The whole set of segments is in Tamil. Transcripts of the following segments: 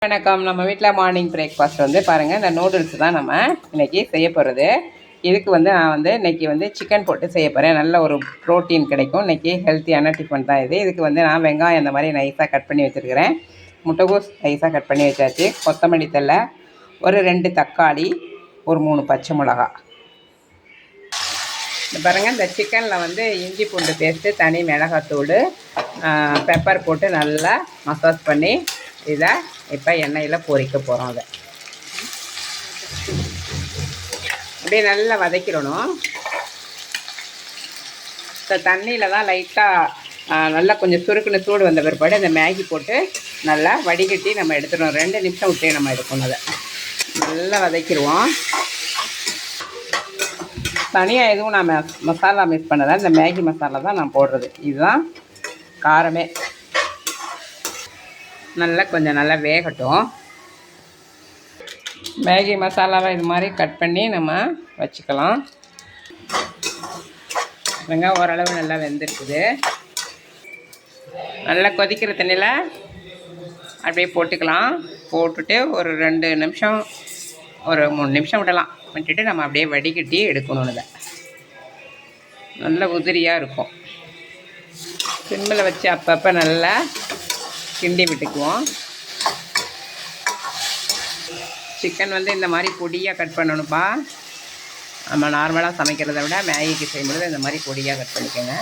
வணக்கம். நம்ம வீட்டில் மார்னிங் பிரேக்ஃபாஸ்ட் வந்து பாருங்கள், இந்த நூடுல்ஸ் தான் நம்ம இன்றைக்கி செய்ய போகிறது. இதுக்கு வந்து நான் இன்றைக்கி சிக்கன் போட்டு செய்ய போகிறேன். நல்ல ஒரு ப்ரோட்டீன் கிடைக்கும். இன்றைக்கி ஹெல்த்தியான டிஃபன் தான் இது. இதுக்கு வந்து நான் வெங்காயம் இந்த மாதிரி நைஸாக கட் பண்ணி வச்சுருக்கிறேன். முட்டைகோஸ் நைஸாக கட் பண்ணி வச்சாச்சு. கொத்தமல்லி தழை, ஒரு 2 தக்காளி, ஒரு 3 பச்சை மிளகா. பாருங்கள், இந்த சிக்கனில் வந்து இஞ்சி பூண்டு பேஸ்ட்டு, தனி மிளகாத்தூள், பெப்பர் போட்டு நல்லா மசாஜ் பண்ணி இதை இப்போ எண்ணெயில் பொரிக்க போகிறோம். அதை அப்படியே நல்லா வதக்கிடணும். இந்த தண்ணியில் தான் லைட்டாக நல்லா கொஞ்சம் சுருக்குன்னு சூடு வந்த பிற்பாடு இந்த மேகி போட்டு நல்லா வடிகட்டி நம்ம எடுத்துடணும். 2 நிமிஷம் விட்டே நம்ம எடுக்கணும். அதை நல்லா வதக்கிடுவோம். தனியாக எதுவும் நான் மசாலா மிக்ஸ் பண்ணலை. இந்த மேகி மசாலா தான் நான் போடுறது. இதுதான் காரமே. நல்லா கொஞ்சம் நல்லா வேகட்டும். மேகி மசாலாவை இது மாதிரி கட் பண்ணி நம்ம வச்சுக்கலாம். வெங்காயம் ஓரளவு நல்லா வெந்துருக்குது. நல்லா கொதிக்கிற தண்ணியில் அப்படியே போட்டுக்கலாம். போட்டுட்டு ஒரு 2 நிமிஷம், ஒரு 3 நிமிஷம் விடலாம். விட்டுட்டு நம்ம அப்படியே வடிகட்டி எடுக்கணும். இதை நல்ல உதிரியாக இருக்கும். சிம்மில் வச்சு அப்பப்போ நல்லா கிண்டி விட்டுக்குவோம். சிக்கன் வந்து இந்த மாதிரி பொடியாக கட் பண்ணணும்ப்பா. நம்ம நார்மலாக சமைக்கிறத விட மேகிக்கு செய்யும்போது இந்த மாதிரி பொடியாக கட் பண்ணிக்கோங்க.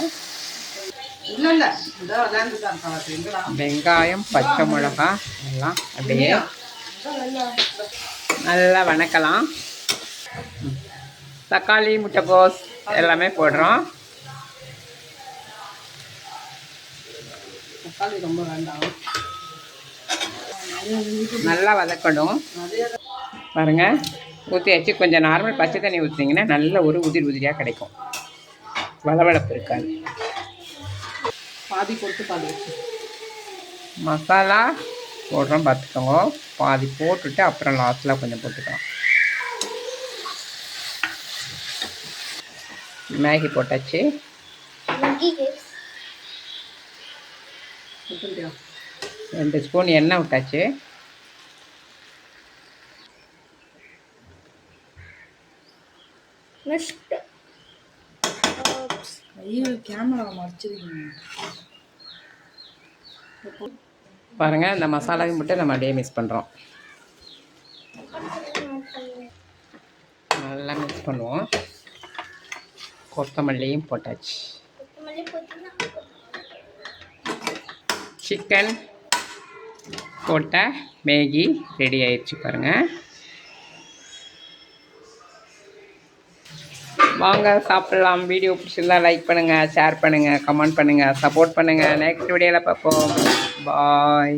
வெங்காயம், பச்சை மிளகா எல்லாம் அப்படியே நல்லா வணக்கலாம். தக்காளி, முட்டைகோஸ் எல்லாமே போடுறோம். தக்காளி ரொம்ப வேண்டாம், நல்லா வதக்கணும். பாருங்கள், ஊற்றியாச்சு. கொஞ்சம் நார்மல் பச்சை தண்ணி ஊற்றிங்கன்னா நல்ல ஒரு உதிரியாக கிடைக்கும். வளவளப்பு இருக்காது. பாதி போட்டு பாதி மசாலா போடுறோம் பார்த்துக்கோங்க. பாதி போட்டுட்டு அப்புறம் லாஸ்ட்டில் கொஞ்சம் போட்டுக்கலாம். மேகி போட்டாச்சு. 2 ஸ்பூன் எண்ணெய் விட்டாச்சு. பாருங்கள், இந்த மசாலாவையும் போட்டு நம்ம அப்படியே மிக்ஸ் பண்ணுறோம். நல்லா மிக்ஸ் பண்ணுவோம். கொத்தமல்லியும் போட்டாச்சு. சிக்கன் போட்ட மேகி ரெடி ஆயிடுச்சு. பாருங்கள், வாங்க சாப்பிட்லாம். வீடியோ பிடிச்சிருந்தா லைக் பண்ணுங்கள், ஷேர் பண்ணுங்கள், கமெண்ட் பண்ணுங்கள், சப்போர்ட் பண்ணுங்கள். நெக்ஸ்ட் வீடியோவில் பார்ப்போம். பாய்.